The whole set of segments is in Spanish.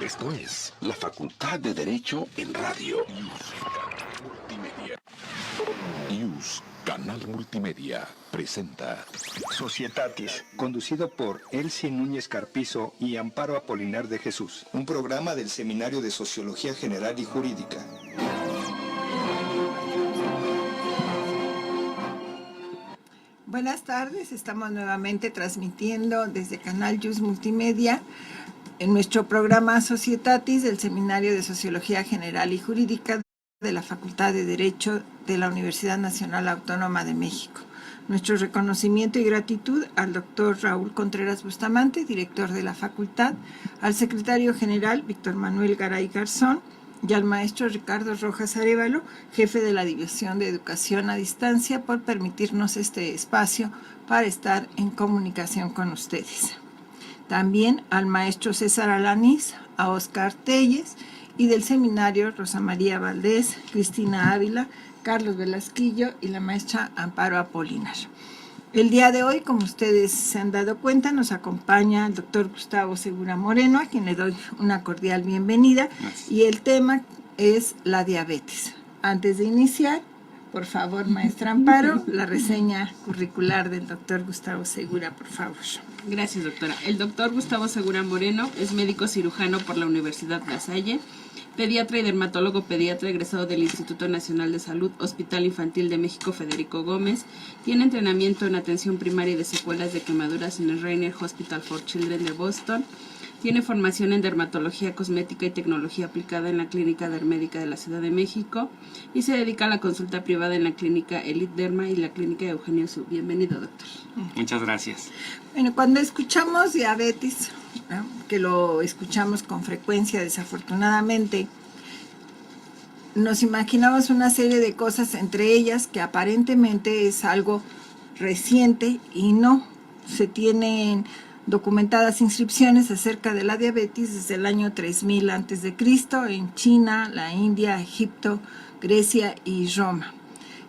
Esto es la Facultad de Derecho en Radio. IUS, Canal Multimedia, presenta Societatis, conducido por Elsie Núñez Carpizo y Amparo Apolinar de Jesús, un programa del Seminario de Sociología General y Jurídica. Buenas tardes, estamos nuevamente transmitiendo desde Canal IUS Multimedia en nuestro programa Societatis del Seminario de Sociología General y Jurídica de la Facultad de Derecho de la Universidad Nacional Autónoma de México. Nuestro reconocimiento y gratitud al doctor Raúl Contreras Bustamante, director de la facultad, al secretario general Víctor Manuel Garay Garzón y al maestro Ricardo Rojas Arévalo, jefe de la División de Educación a Distancia, por permitirnos este espacio para estar en comunicación con ustedes. También al maestro César Alanís, a Oscar Telles y del seminario Rosa María Valdés, Cristina Ávila, Carlos Velasquillo y la maestra Amparo Apolinar. El día de hoy, como ustedes se han dado cuenta, nos acompaña el doctor Gustavo Segura Moreno, a quien le doy una cordial bienvenida. Gracias. Y el tema es la diabetes. Antes de iniciar, por favor, maestra Amparo, la reseña curricular del doctor Gustavo Segura, por favor. Gracias, doctora. El doctor Gustavo Segura Moreno es médico cirujano por la Universidad La Salle, pediatra y dermatólogo pediatra egresado del Instituto Nacional de Salud, Hospital Infantil de México Federico Gómez. Tiene entrenamiento en atención primaria y de secuelas de quemaduras en el Rainer Hospital for Children de Boston. Tiene formación en dermatología cosmética y tecnología aplicada en la Clínica Dermédica de la Ciudad de México y se dedica a la consulta privada en la Clínica Elite Derma y la Clínica Eugenio Su. Bienvenido, doctor. Muchas gracias. Bueno, cuando escuchamos diabetes, ¿no?, que lo escuchamos con frecuencia, desafortunadamente, nos imaginamos una serie de cosas, entre ellas que aparentemente es algo reciente y no. Se tienen documentadas inscripciones acerca de la diabetes desde el año 3000 a.C. en China, la India, Egipto, Grecia y Roma.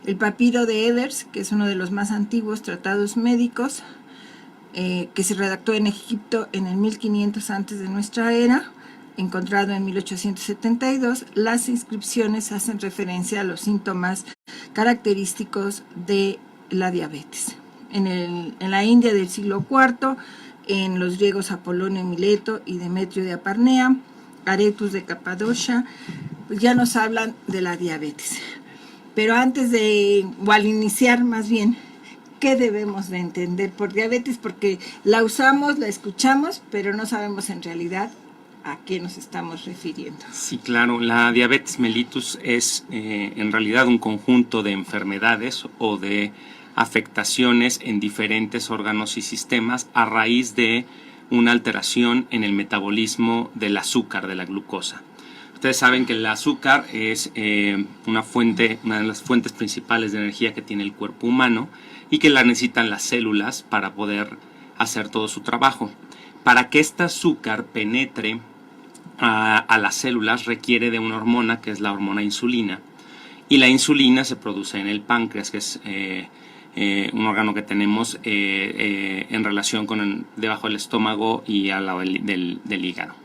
El papiro de Evers, que es uno de los más antiguos tratados médicos, que se redactó en Egipto en el 1500 antes de nuestra era, encontrado en 1872, las inscripciones hacen referencia a los síntomas característicos de la diabetes. En la India del siglo IV, en los griegos Apolonio de Mileto y Demetrio de Aparnea, Aretus de Capadocia, pues ya nos hablan de la diabetes. Pero antes de, o al iniciar más bien, ¿qué debemos de entender por diabetes? Porque la usamos, la escuchamos, pero no sabemos en realidad a qué nos estamos refiriendo. Sí, claro. La diabetes mellitus es en realidad un conjunto de enfermedades o de afectaciones en diferentes órganos y sistemas a raíz de una alteración en el metabolismo del azúcar, de la glucosa. Ustedes saben que el azúcar es una de las fuentes principales de energía que tiene el cuerpo humano y que la necesitan las células para poder hacer todo su trabajo. Para que este azúcar penetre a las células requiere de una hormona que es la hormona insulina, y la insulina se produce en el páncreas, que es un órgano que tenemos en relación con debajo del estómago y al lado del hígado.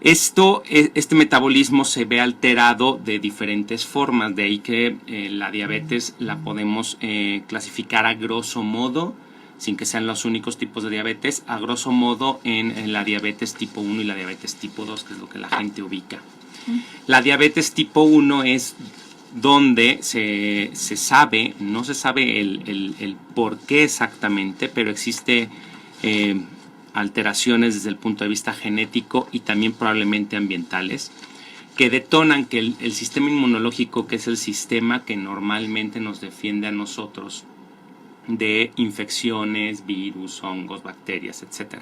Este metabolismo se ve alterado de diferentes formas, de ahí que la diabetes la podemos clasificar a grosso modo, sin que sean los únicos tipos de diabetes, a grosso modo en la diabetes tipo 1 y la diabetes tipo 2, que es lo que la gente ubica. La diabetes tipo 1 es donde se sabe, no se sabe el por qué exactamente, pero existe alteraciones desde el punto de vista genético y también probablemente ambientales, que detonan que el sistema inmunológico, que es el sistema que normalmente nos defiende a nosotros de infecciones, virus, hongos, bacterias, etc.,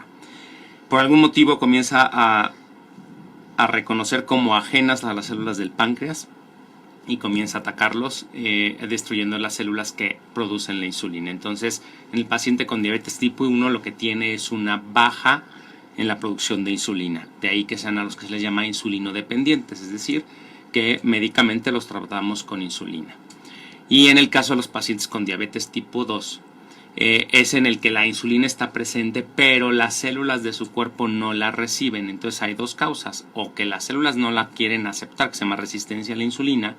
por algún motivo comienza a reconocer como ajenas a las células del páncreas y comienza a atacarlos, destruyendo las células que producen la insulina. Entonces, en el paciente con diabetes tipo 1 lo que tiene es una baja en la producción de insulina. De ahí que sean a los que se les llama insulinodependientes, es decir, que médicamente los tratamos con insulina. Y en el caso de los pacientes con diabetes tipo 2, es en el que la insulina está presente, pero las células de su cuerpo no la reciben. Entonces hay dos causas: o que las células no la quieren aceptar, que se llama resistencia a la insulina,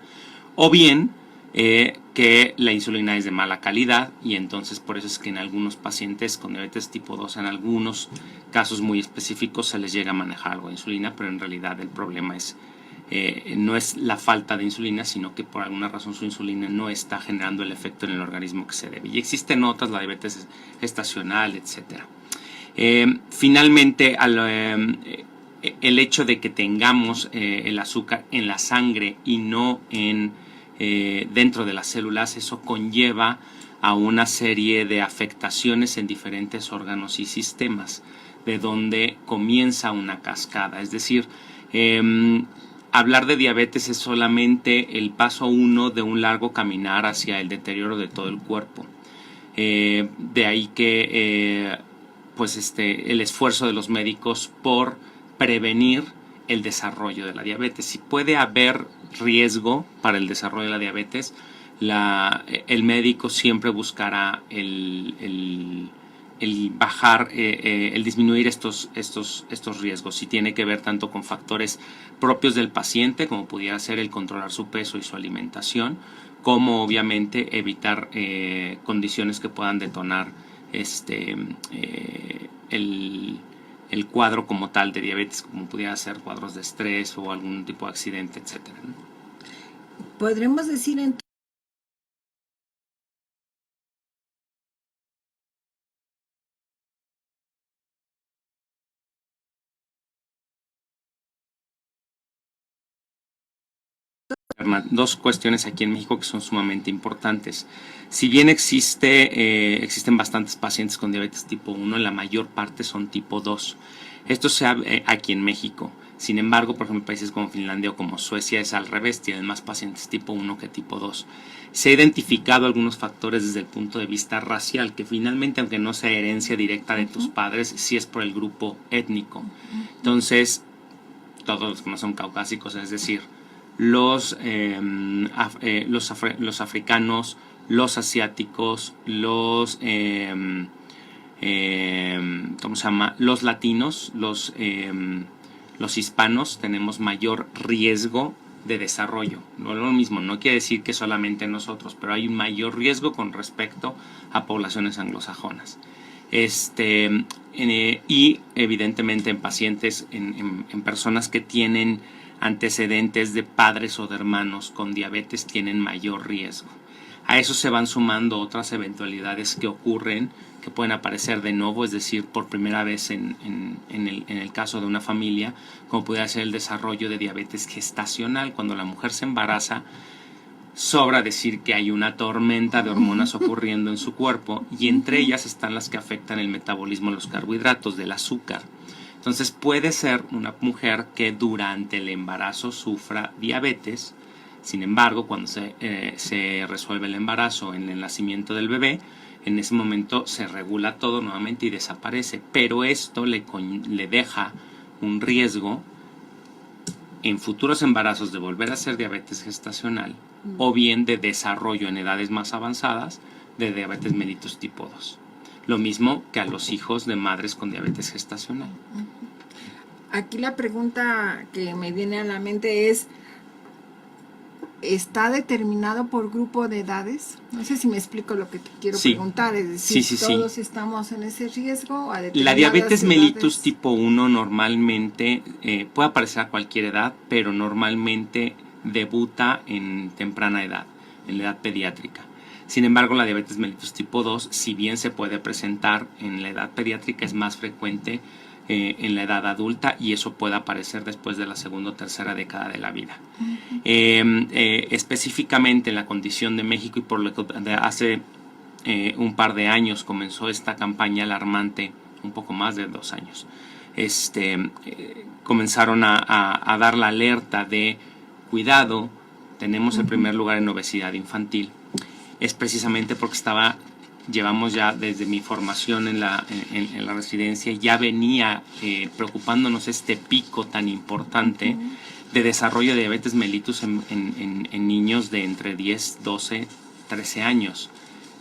o bien que la insulina es de mala calidad, y entonces por eso es que en algunos pacientes con diabetes tipo 2, en algunos casos muy específicos, se les llega a manejar algo de insulina, pero en realidad el problema no es la falta de insulina, sino que por alguna razón su insulina no está generando el efecto en el organismo que se debe. Y existen otras, la diabetes gestacional, etc. Finalmente, el hecho de que tengamos el azúcar en la sangre y no dentro de las células, eso conlleva a una serie de afectaciones en diferentes órganos y sistemas, de donde comienza una cascada. Es decir, hablar de diabetes es solamente el paso 1 de un largo caminar hacia el deterioro de todo el cuerpo. De ahí que el esfuerzo de los médicos por prevenir el desarrollo de la diabetes. Si puede haber riesgo para el desarrollo de la diabetes, el médico siempre buscará el bajar, el disminuir estos riesgos. Si tiene que ver tanto con factores propios del paciente, como pudiera ser el controlar su peso y su alimentación, como obviamente evitar condiciones que puedan detonar el cuadro como tal de diabetes, como pudiera ser cuadros de estrés o algún tipo de accidente, etc. Podremos decir Dos cuestiones aquí en México que son sumamente importantes. Si bien existen bastantes pacientes con diabetes tipo 1, la mayor parte son tipo 2. Esto se ve aquí en México. Sin embargo, por ejemplo, en países como Finlandia o como Suecia es al revés, tienen más pacientes tipo 1 que tipo 2. Se ha identificado algunos factores desde el punto de vista racial, que finalmente, aunque no sea herencia directa de tus padres, sí es por el grupo étnico. Entonces, todos los que no son caucásicos, es decir, los africanos, los asiáticos, los los latinos, los hispanos, tenemos mayor riesgo de desarrollo. No es lo mismo, no quiere decir que solamente nosotros, pero hay un mayor riesgo con respecto a poblaciones anglosajonas. Y evidentemente en pacientes, en personas que tienen antecedentes de padres o de hermanos con diabetes, tienen mayor riesgo. A eso se van sumando otras eventualidades que ocurren, que pueden aparecer de nuevo, es decir, por primera vez en el caso de una familia, como puede ser el desarrollo de diabetes gestacional. Cuando la mujer se embaraza, sobra decir que hay una tormenta de hormonas ocurriendo en su cuerpo, y entre ellas están las que afectan el metabolismo de los carbohidratos, del azúcar. Entonces puede ser una mujer que durante el embarazo sufra diabetes. Sin embargo, cuando se resuelve el embarazo en el nacimiento del bebé, en ese momento se regula todo nuevamente y desaparece. Pero esto le deja un riesgo en futuros embarazos de volver a ser diabetes gestacional, o bien de desarrollo en edades más avanzadas de diabetes mellitus tipo 2. Lo mismo que a los hijos de madres con diabetes gestacional. Aquí la pregunta que me viene a la mente es: ¿está determinado por grupo de edades? No sé si me explico lo que te quiero preguntar. Es decir, ¿todos estamos en ese riesgo? La diabetes mellitus tipo 1 normalmente puede aparecer a cualquier edad, pero normalmente debuta en temprana edad, en la edad pediátrica. Sin embargo, la diabetes mellitus tipo 2, si bien se puede presentar en la edad pediátrica, es más frecuente en la edad adulta, y eso puede aparecer después de la segunda o tercera década de la vida. Específicamente en la condición de México, y por lo que hace un par de años comenzó esta campaña alarmante, un poco más de 2 años, comenzaron a dar la alerta de cuidado, tenemos el primer lugar en obesidad infantil. Es precisamente porque llevamos ya desde mi formación en la residencia, ya venía preocupándonos este pico tan importante de desarrollo de diabetes mellitus en niños de entre 10, 12, 13 años,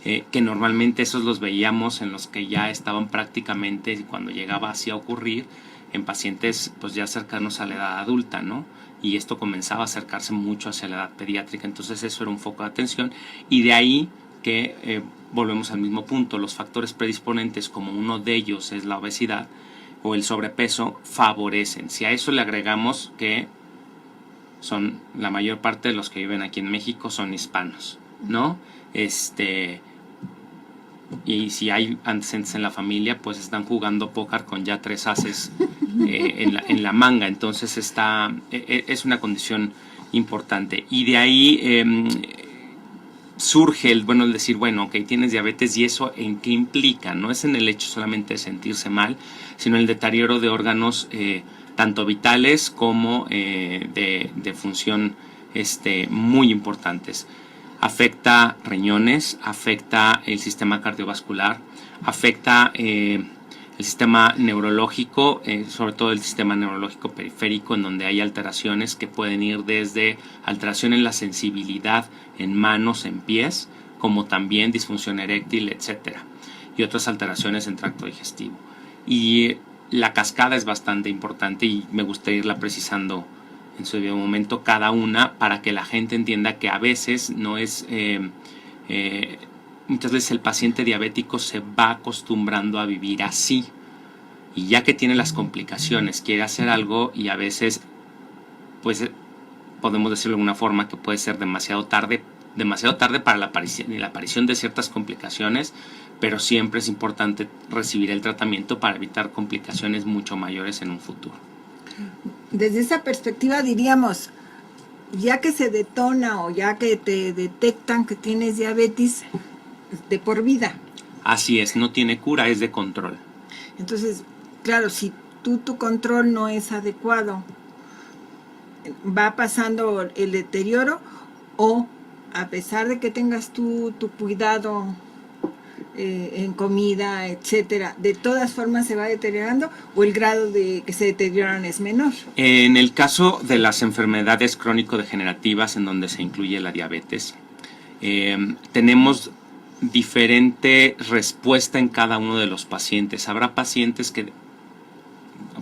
que normalmente esos los veíamos en los que ya estaban prácticamente, cuando llegaba así a ocurrir, en pacientes pues ya cercanos a la edad adulta, ¿no? Y esto comenzaba a acercarse mucho hacia la edad pediátrica, entonces eso era un foco de atención, y de ahí que volvemos al mismo punto, los factores predisponentes, como uno de ellos es la obesidad o el sobrepeso, favorecen. Si a eso le agregamos que son la mayor parte de los que viven aquí en México son hispanos, ¿no? Y si hay antecedentes en la familia, pues están jugando póker con ya 3 ases en la manga, entonces es una condición importante. Y de ahí surge el decir, bueno, ok, tienes diabetes, y eso en qué implica, no es en el hecho solamente de sentirse mal, sino el deterioro de órganos tanto vitales como de función muy importantes. Afecta riñones, afecta el sistema cardiovascular, afecta el sistema neurológico, sobre todo el sistema neurológico periférico, en donde hay alteraciones que pueden ir desde alteración en la sensibilidad en manos, en pies, como también disfunción eréctil, etcétera, y otras alteraciones en tracto digestivo. Y la cascada es bastante importante, y me gustaría irla precisando en su debido momento cada una, para que la gente entienda que a veces no es muchas veces el paciente diabético se va acostumbrando a vivir así, y ya que tiene las complicaciones quiere hacer algo, y a veces pues podemos decirlo de alguna forma que puede ser demasiado tarde para la aparición de ciertas complicaciones, pero siempre es importante recibir el tratamiento para evitar complicaciones mucho mayores en un futuro. Desde esa perspectiva diríamos, ya que se detona o ya que te detectan que tienes diabetes, de por vida. Así es, no tiene cura, es de control. Entonces, claro, si tu control no es adecuado, va pasando el deterioro, o a pesar de que tengas tu cuidado en comida, etcétera, de todas formas se va deteriorando, o el grado de que se deterioran es menor. En el caso de las enfermedades crónico-degenerativas, en donde se incluye la diabetes, tenemos diferente respuesta en cada uno de los pacientes. Habrá pacientes que,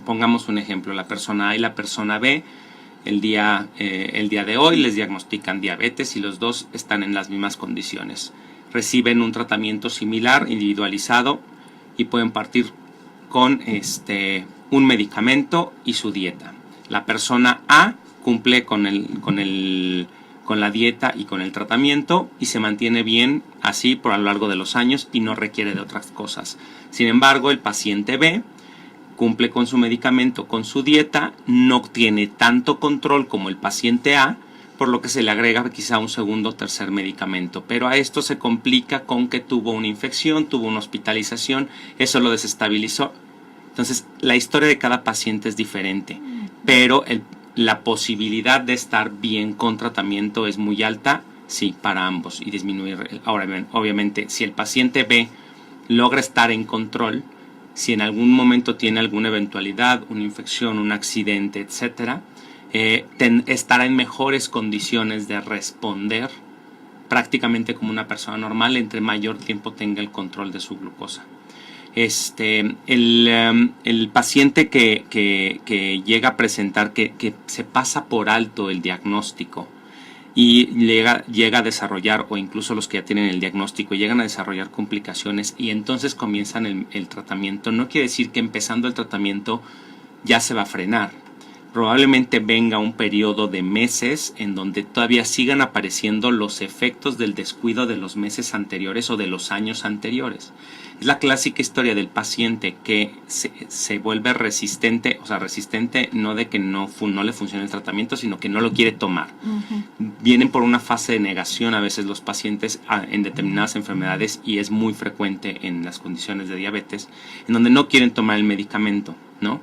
pongamos un ejemplo, la persona A y la persona B, el día de hoy les diagnostican diabetes, y los dos están en las mismas condiciones. Reciben un tratamiento similar, individualizado, y pueden partir con un medicamento y su dieta. La persona A cumple con la dieta y con el tratamiento, y se mantiene bien así por a lo largo de los años y no requiere de otras cosas. Sin embargo, el paciente B cumple con su medicamento, con su dieta, no tiene tanto control como el paciente A, por lo que se le agrega quizá un segundo o tercer medicamento, pero a esto se complica con que tuvo una infección, tuvo una hospitalización, eso lo desestabilizó. Entonces la historia de cada paciente es diferente, pero la posibilidad de estar bien con tratamiento es muy alta, sí, para ambos, y disminuir. Ahora bien, obviamente, si el paciente B logra estar en control, si en algún momento tiene alguna eventualidad, una infección, un accidente, etcétera, estará en mejores condiciones de responder prácticamente como una persona normal entre mayor tiempo tenga el control de su glucosa. El paciente que llega a presentar que se pasa por alto el diagnóstico y llega a desarrollar, o incluso los que ya tienen el diagnóstico llegan a desarrollar complicaciones y entonces comienzan el tratamiento, no quiere decir que empezando el tratamiento ya se va a frenar, probablemente venga un periodo de meses en donde todavía sigan apareciendo los efectos del descuido de los meses anteriores o de los años anteriores. Es la clásica historia del paciente que se vuelve resistente, o sea, resistente no de que no le funcione el tratamiento, sino que no lo quiere tomar. Vienen por una fase de negación a veces los pacientes en determinadas enfermedades, y es muy frecuente en las condiciones de diabetes, en donde no quieren tomar el medicamento, ¿no?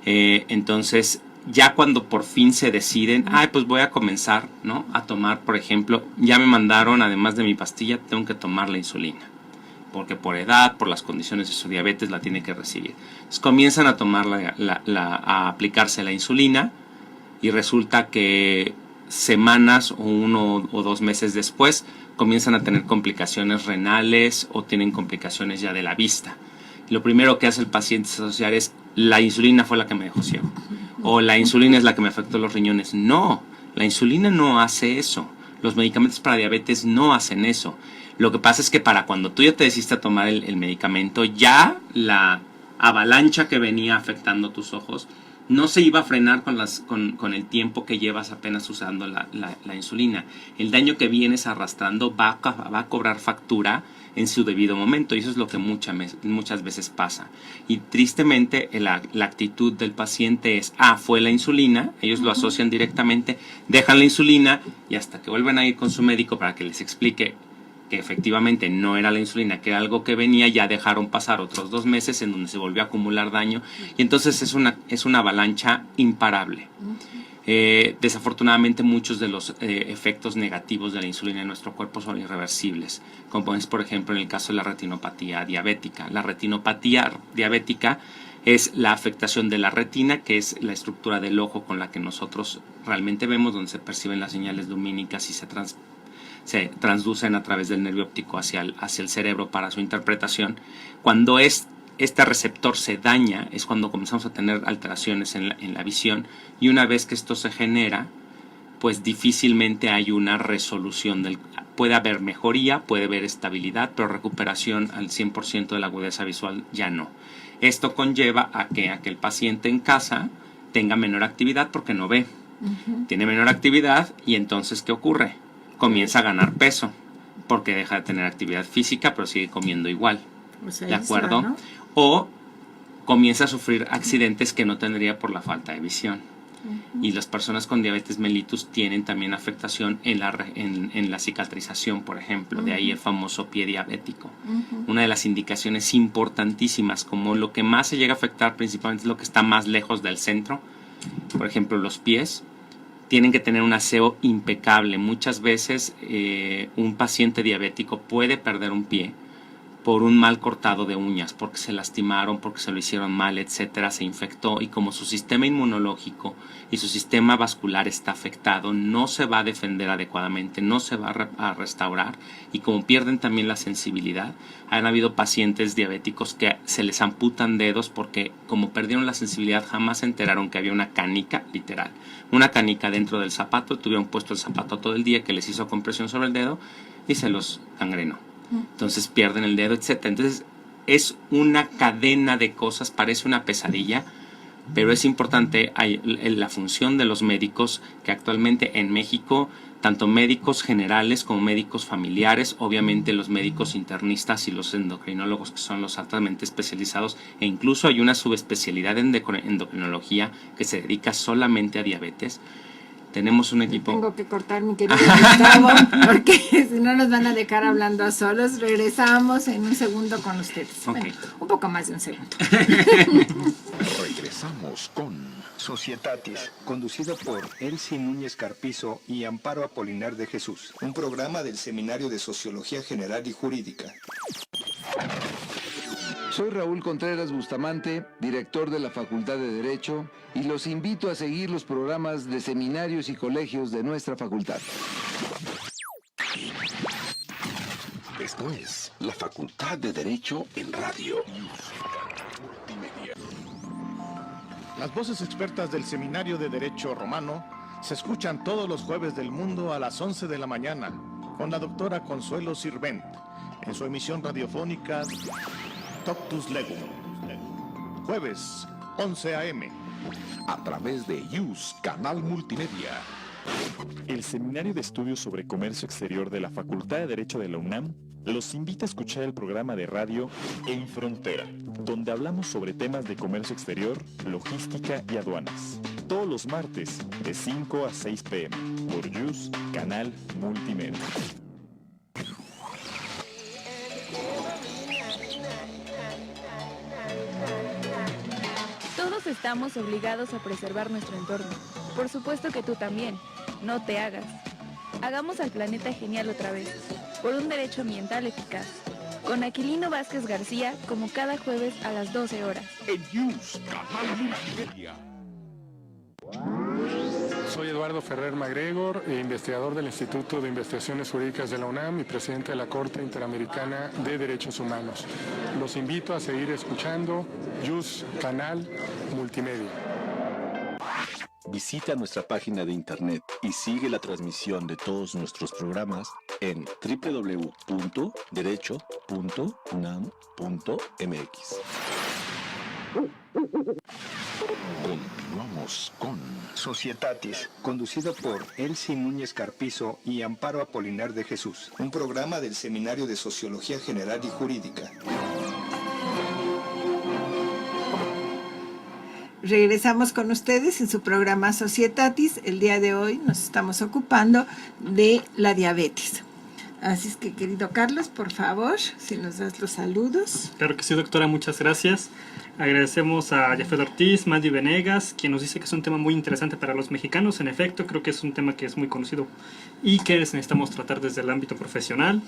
Entonces, ya cuando por fin se deciden, pues voy a comenzar, ¿no?, a tomar, por ejemplo, ya me mandaron, además de mi pastilla, tengo que tomar la insulina, porque por edad, por las condiciones de su diabetes, la tiene que recibir. Entonces comienzan a tomar a aplicarse la insulina, y resulta que semanas o 1 o 2 meses después comienzan a tener complicaciones renales o tienen complicaciones ya de la vista. Y lo primero que hace el paciente es asociar es: la insulina fue la que me dejó ciego, o la insulina es la que me afectó los riñones. No, la insulina no hace eso. Los medicamentos para diabetes no hacen eso. Lo que pasa es que para cuando tú ya te decidiste a tomar el medicamento, ya la avalancha que venía afectando tus ojos no se iba a frenar con el tiempo que llevas apenas usando la insulina. El daño que vienes arrastrando va a cobrar factura en su debido momento, y eso es lo que muchas veces pasa. Y tristemente la actitud del paciente es: fue la insulina, ellos lo asocian directamente, dejan la insulina, y hasta que vuelven a ir con su médico para que les explique que efectivamente no era la insulina, que era algo que venía, ya dejaron pasar otros 2 meses en donde se volvió a acumular daño, y entonces es una avalancha imparable. Desafortunadamente muchos de los efectos negativos de la insulina en nuestro cuerpo son irreversibles, como es por ejemplo en el caso de la retinopatía diabética. La retinopatía diabética es la afectación de la retina, que es la estructura del ojo con la que nosotros realmente vemos, donde se perciben las señales lumínicas y se transducen a través del nervio óptico hacia el cerebro para su interpretación. Cuando este receptor se daña es cuando comenzamos a tener alteraciones en la visión, y una vez que esto se genera, pues difícilmente hay una resolución. Puede haber mejoría, puede haber estabilidad, pero recuperación al 100% de la agudeza visual ya no. Esto conlleva a que el paciente en casa tenga menor actividad porque no ve. Tiene menor actividad, y entonces ¿qué ocurre? Comienza a ganar peso porque deja de tener actividad física, pero sigue comiendo igual. O sea, ¿de acuerdo? ¿No? O comienza a sufrir accidentes que no tendría por la falta de visión. Y las personas con diabetes mellitus tienen también afectación en la cicatrización, por ejemplo. De ahí el famoso pie diabético. Una de las indicaciones importantísimas, como lo que más se llega a afectar principalmente es lo que está más lejos del centro. Por ejemplo, los pies tienen que tener un aseo impecable. Muchas veces un paciente diabético puede perder un pie por un mal cortado de uñas, porque se lastimaron, porque se lo hicieron mal, etcétera, se infectó, y como su sistema inmunológico y su sistema vascular está afectado, no se va a defender adecuadamente, no se va a restaurar, y como pierden también la sensibilidad, han habido pacientes diabéticos que se les amputan dedos porque como perdieron la sensibilidad jamás se enteraron que había una canica, literal, una canica dentro del zapato, tuvieron puesto el zapato todo el día que les hizo compresión sobre el dedo y se los gangrenó. Entonces pierden el dedo, etc. Entonces es una cadena de cosas, parece una pesadilla, pero es importante la función de los médicos, que actualmente en México, tanto médicos generales como médicos familiares, obviamente los médicos internistas y los endocrinólogos, que son los altamente especializados, e incluso hay una subespecialidad en endocrinología que se dedica solamente a diabetes. Tenemos un equipo. Tengo que cortar, mi querido Gustavo, porque si no nos van a dejar hablando a solos. Regresamos en un segundo con ustedes. Okay. Bueno, un poco más de un segundo. Regresamos con Societatis, conducido por Elsie Núñez Carpizo y Amparo Apolinar de Jesús. Un programa del Seminario de Sociología General y Jurídica. Soy Raúl Contreras Bustamante, director de la Facultad de Derecho, y los invito a seguir los programas de seminarios y colegios de nuestra facultad. Esto es la Facultad de Derecho en Radio. Las voces expertas del Seminario de Derecho Romano se escuchan todos los jueves del mundo a las 11 de la mañana con la doctora Consuelo Sirvent en su emisión radiofónica Toctus Legum. Jueves 11 a.m. a través de YUS Canal Multimedia. El Seminario de Estudios sobre Comercio Exterior de la Facultad de Derecho de la UNAM los invita a escuchar el programa de radio En Frontera, donde hablamos sobre temas de comercio exterior, logística y aduanas. Todos los martes, de 5 a 6 p.m. por YUS Canal Multimedia. Todos estamos obligados a preservar nuestro entorno. Por supuesto que tú también. No te hagas. Hagamos al planeta genial otra vez, por un derecho ambiental eficaz. Con Aquilino Vázquez García, como cada jueves a las 12 horas. En YUS Canal Multimedia. Soy Eduardo Ferrer MacGregor, investigador del Instituto de Investigaciones Jurídicas de la UNAM y presidente de la Corte Interamericana de Derechos Humanos. Los invito a seguir escuchando YUS Canal Multimedia. Visita nuestra página de internet y sigue la transmisión de todos nuestros programas en www.derecho.unam.mx. Continuamos con Societatis, conducido por Elsie Núñez Carpizo y Amparo Apolinar de Jesús, un programa del Seminario de Sociología General y Jurídica. Regresamos con ustedes en su programa Societatis. El día de hoy nos estamos ocupando de la diabetes. Así es que, querido Carlos, por favor, si nos das los saludos. Claro que sí, doctora, muchas gracias. Agradecemos a Jafet Ortiz, Madi Venegas, quien nos dice que es un tema muy interesante para los mexicanos. En efecto, creo que es un tema que es muy conocido y que necesitamos tratar desde el ámbito profesional.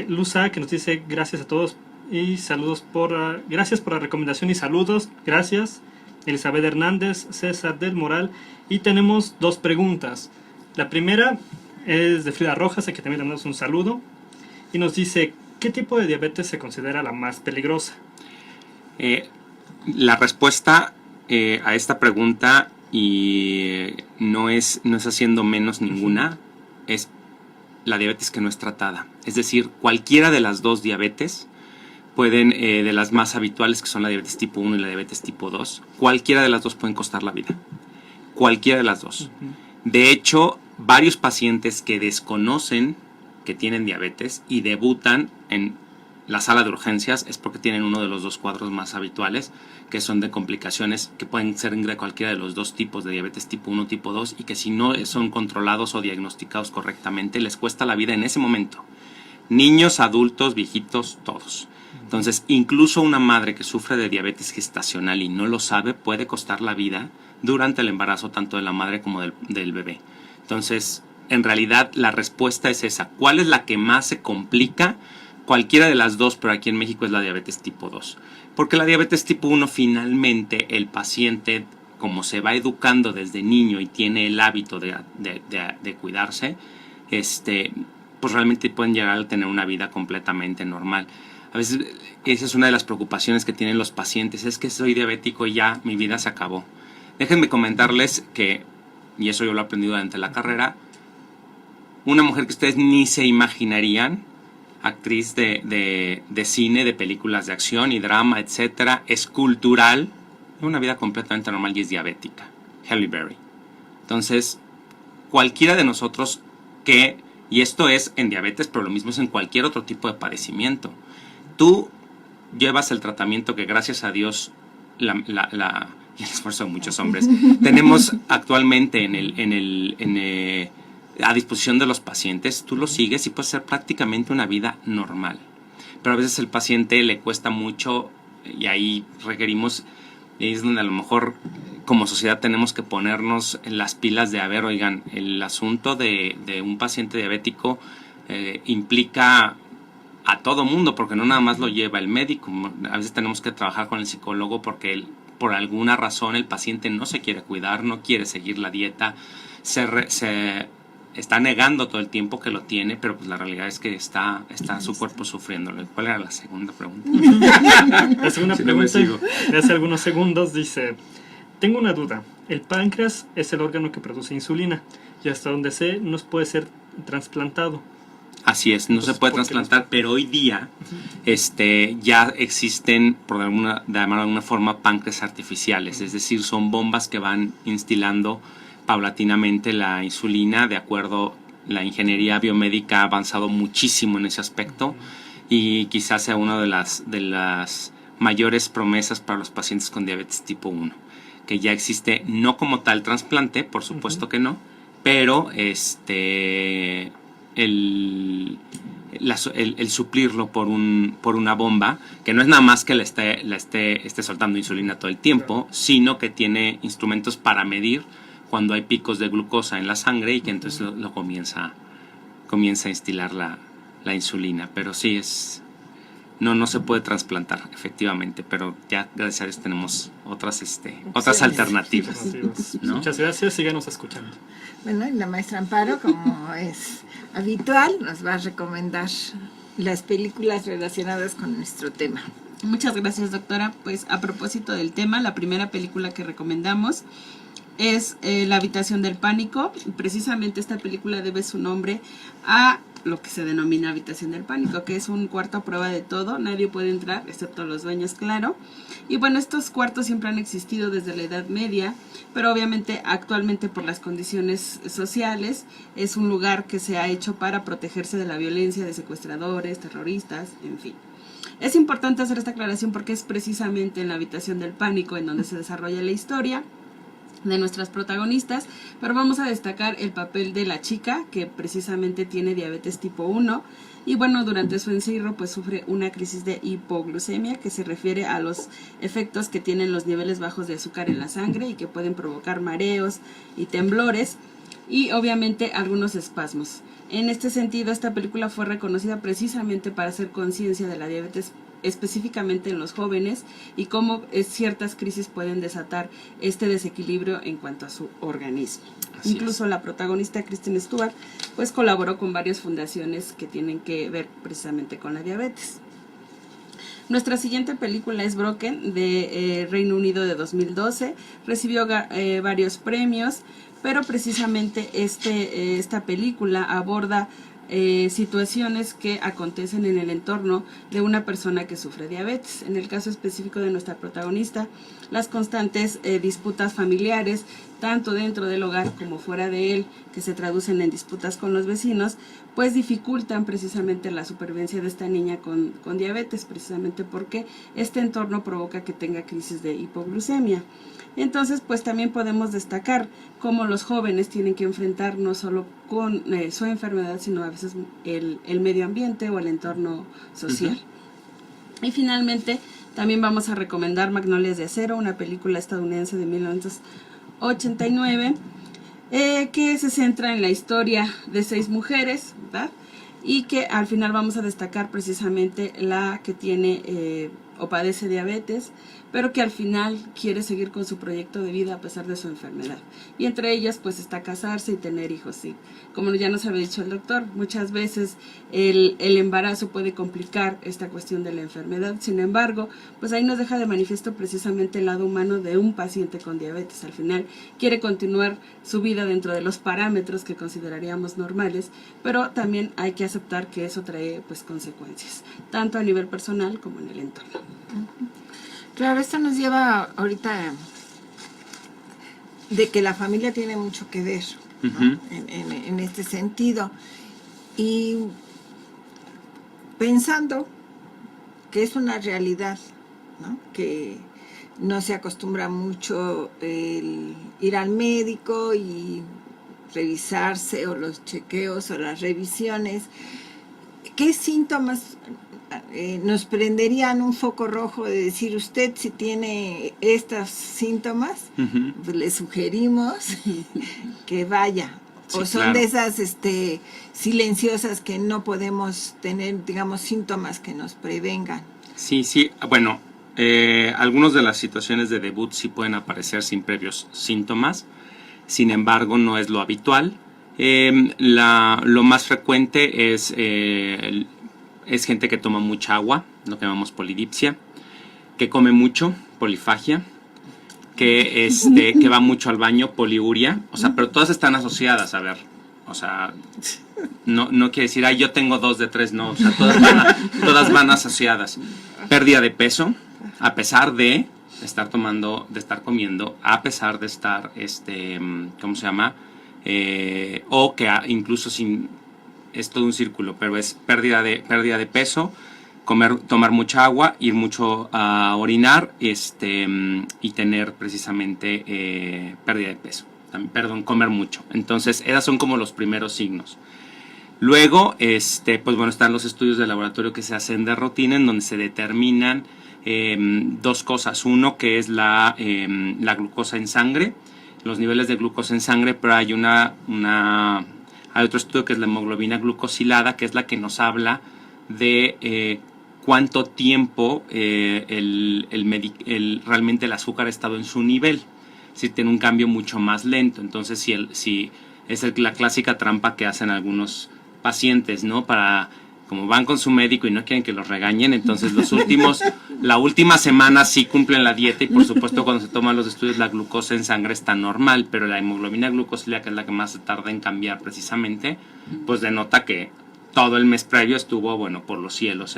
Luza, que nos dice gracias a todos y saludos gracias por la recomendación y saludos, gracias. Elizabeth Hernández, César del Moral, y tenemos dos preguntas. La primera es de Frida Rojas, a quien también le damos un saludo, y nos dice, ¿qué tipo de diabetes se considera la más peligrosa? La respuesta a esta pregunta, y no es haciendo menos ninguna, es la diabetes que no es tratada. Es decir, cualquiera de las dos diabetes pueden, de las más habituales, que son la diabetes tipo 1 y la diabetes tipo 2, cualquiera de las dos pueden costar la vida. Cualquiera de las dos. De hecho, varios pacientes que desconocen que tienen diabetes y debutan en la sala de urgencias es porque tienen uno de los dos cuadros más habituales, que son de complicaciones que pueden ser de cualquiera de los dos tipos de diabetes tipo 1 tipo 2, y que si no son controlados o diagnosticados correctamente les cuesta la vida en ese momento. Niños, adultos, viejitos, todos. Entonces, incluso una madre que sufre de diabetes gestacional y no lo sabe puede costar la vida durante el embarazo tanto de la madre como del bebé. Entonces, en realidad la respuesta es esa. ¿Cuál es la que más se complica? Cualquiera de las dos, pero aquí en México es la diabetes tipo 2. Porque la diabetes tipo 1 finalmente el paciente, como se va educando desde niño y tiene el hábito de cuidarse, pues realmente pueden llegar a tener una vida completamente normal. A veces esa es una de las preocupaciones que tienen los pacientes, es que soy diabético y ya mi vida se acabó. Déjenme comentarles que, y eso yo lo he aprendido durante la carrera, una mujer que ustedes ni se imaginarían, actriz de cine, de películas de acción y drama, etcétera, es cultural, una vida completamente normal y es diabética, Halle Berry. Entonces, cualquiera de nosotros y esto es en diabetes, pero lo mismo es en cualquier otro tipo de padecimiento. Tú llevas el tratamiento que gracias a Dios y el esfuerzo de muchos hombres tenemos actualmente a disposición de los pacientes. Tú lo sigues y puedes hacer prácticamente una vida normal, pero a veces el paciente le cuesta mucho y ahí requerimos, y es donde a lo mejor como sociedad tenemos que ponernos en las pilas de, a ver, oigan, el asunto de un paciente diabético implica a todo mundo, porque no nada más lo lleva el médico. A veces tenemos que trabajar con el psicólogo porque por alguna razón el paciente no se quiere cuidar, no quiere seguir la dieta, se está negando todo el tiempo que lo tiene, pero pues la realidad es que está su cuerpo sufriéndolo. ¿Cuál era la segunda pregunta? La segunda pregunta, de hace algunos segundos, dice: tengo una duda. El páncreas es el órgano que produce insulina y hasta donde sé no puede ser trasplantado. Así es, no se puede trasplantar, pero hoy día ya existen, de alguna forma, páncreas artificiales, es decir, son bombas que van instilando paulatinamente la insulina, de acuerdo, la ingeniería biomédica ha avanzado muchísimo en ese aspecto y quizás sea una de las mayores promesas para los pacientes con diabetes tipo 1, que ya existe, no como tal trasplante, por supuesto que no, pero el suplirlo por una bomba, que no es nada más que la esté soltando insulina todo el tiempo, sino que tiene instrumentos para medir cuando hay picos de glucosa en la sangre y que entonces lo comienza a instilar la insulina. Pero sí no se puede trasplantar, efectivamente, pero ya gracias a Dios tenemos otras alternativas, ¿no? Muchas gracias, síganos escuchando. Bueno, y la maestra Amparo, como es habitual, nos va a recomendar las películas relacionadas con nuestro tema. Muchas gracias, doctora. Pues a propósito del tema, la primera película que recomendamos es La habitación del pánico. Precisamente esta película debe su nombre a lo que se denomina habitación del pánico, que es un cuarto a prueba de todo, nadie puede entrar, excepto los dueños, claro. Y bueno, estos cuartos siempre han existido desde la Edad Media, pero obviamente actualmente por las condiciones sociales es un lugar que se ha hecho para protegerse de la violencia de secuestradores, terroristas, en fin. Es importante hacer esta aclaración porque es precisamente en la habitación del pánico en donde se desarrolla la historia de nuestras protagonistas, pero vamos a destacar el papel de la chica que precisamente tiene diabetes tipo 1 y bueno, durante su encierro pues sufre una crisis de hipoglucemia, que se refiere a los efectos que tienen los niveles bajos de azúcar en la sangre y que pueden provocar mareos y temblores y obviamente algunos espasmos. En este sentido, esta película fue reconocida precisamente para hacer conciencia de la diabetes específicamente en los jóvenes y cómo ciertas crisis pueden desatar este desequilibrio en cuanto a su organismo. Incluso la protagonista Kristen Stewart pues colaboró con varias fundaciones que tienen que ver precisamente con la diabetes. Nuestra siguiente película es Broken, de Reino Unido, de 2012. Recibió varios premios, pero precisamente esta película aborda situaciones que acontecen en el entorno de una persona que sufre diabetes. En el caso específico de nuestra protagonista, las constantes disputas familiares, tanto dentro del hogar como fuera de él, que se traducen en disputas con los vecinos, pues dificultan precisamente la supervivencia de esta niña con diabetes, precisamente porque este entorno provoca que tenga crisis de hipoglucemia. Entonces, pues también podemos destacar cómo los jóvenes tienen que enfrentar no solo con su enfermedad, sino a veces el medio ambiente o el entorno social. Y finalmente, también vamos a recomendar Magnolias de Acero, una película estadounidense de 1989, que se centra en la historia de 6 mujeres, ¿verdad? Y que al final vamos a destacar precisamente la que tiene o padece diabetes, pero que al final quiere seguir con su proyecto de vida a pesar de su enfermedad. Y entre ellas pues está casarse y tener hijos. Sí. Como ya nos había dicho el doctor, muchas veces el embarazo puede complicar esta cuestión de la enfermedad. Sin embargo, pues ahí nos deja de manifiesto precisamente el lado humano de un paciente con diabetes. Al final quiere continuar su vida dentro de los parámetros que consideraríamos normales, pero también hay que aceptar que eso trae pues consecuencias, tanto a nivel personal como en el entorno. Claro, esto nos lleva ahorita de que la familia tiene mucho que ver, ¿no? en este sentido. Y pensando que es una realidad, ¿no? Que no se acostumbra mucho el ir al médico y revisarse, o los chequeos o las revisiones. ¿Qué síntomas nos prenderían un foco rojo de decir, usted si tiene estos síntomas, pues le sugerimos que vaya? Sí, o son claro, de esas silenciosas que no podemos tener, digamos, síntomas que nos prevengan. Sí, bueno, algunas de las situaciones de debut sí pueden aparecer sin previos síntomas, sin embargo no es lo habitual. Lo más frecuente es gente que toma mucha agua, lo que llamamos polidipsia, que come mucho, polifagia, que va mucho al baño, poliuria, o sea, pero todas están asociadas, a ver, o sea, no quiere decir, yo tengo 2 de 3, no, o sea, todas van asociadas. Pérdida de peso, a pesar de estar comiendo, a pesar de estar, ¿cómo se llama? O que incluso sin, es todo un círculo, pero es pérdida de peso, tomar mucha agua, ir mucho a orinar, y tener precisamente pérdida de peso. Comer mucho. Entonces, esas son como los primeros signos. Luego, pues bueno, están los estudios de laboratorio que se hacen de rutina, en donde se determinan 2 cosas. Uno, que es la glucosa en sangre, los niveles de glucosa en sangre, pero hay hay otro estudio que es la hemoglobina glucosilada, que es la que nos habla de cuánto tiempo realmente el azúcar ha estado en su nivel. Si tiene un cambio mucho más lento. Entonces, si es la clásica trampa que hacen algunos pacientes, ¿no? Como van con su médico y no quieren que los regañen, entonces la última semana sí cumplen la dieta, y por supuesto cuando se toman los estudios la glucosa en sangre está normal, pero la hemoglobina glucosilada, que es la que más se tarda en cambiar precisamente, pues denota que todo el mes previo estuvo, bueno, por los cielos.